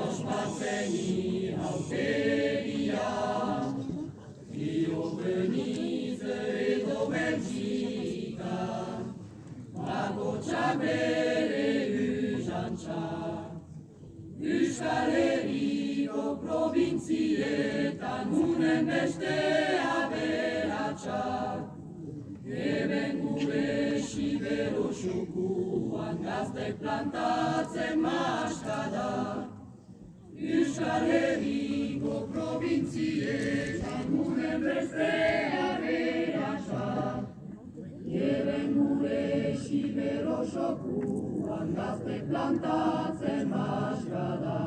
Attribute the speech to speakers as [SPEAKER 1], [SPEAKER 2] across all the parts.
[SPEAKER 1] Ospatzeni hautegia, biopenize edo Belgika, bakotxa bere uzantza, Euskal Herriko provintzietan unen beste aberatsa, eben gure Sibero xukuan gaztek plantatzen maskada, Euskal Herriko provintzietan unen beste aberatsa, eben gure Sibero xukuan gaztek plantatzen maskada.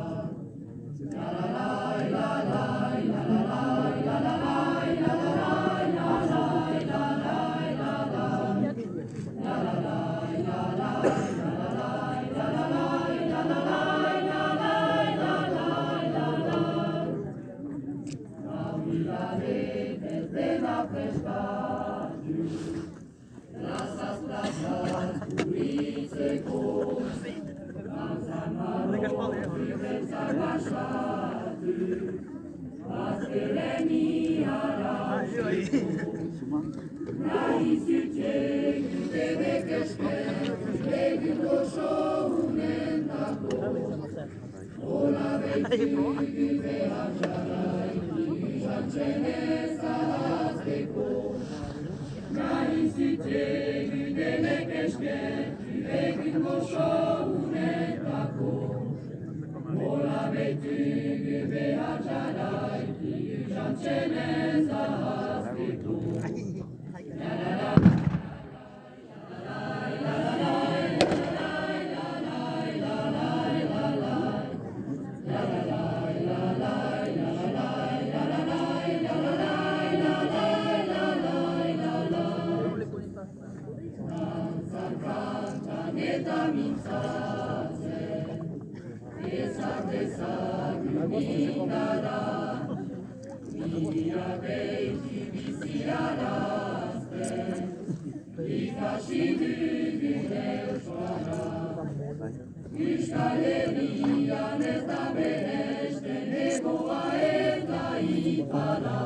[SPEAKER 1] Euskal Herrian ez da beresten egoa eta ipara,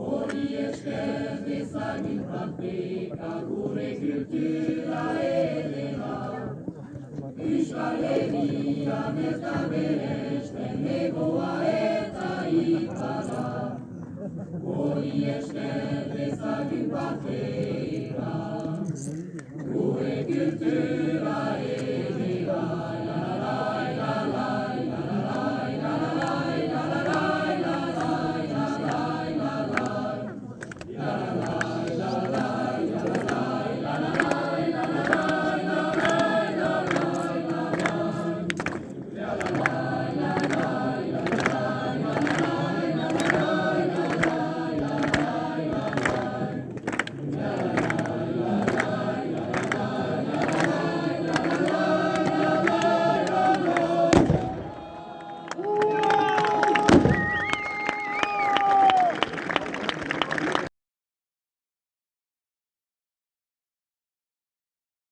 [SPEAKER 1] hori esker dezagun praktika gure kultura edera. Euskal Herrian ez da beresten egoa eta ipara, hori esker dezagun praktika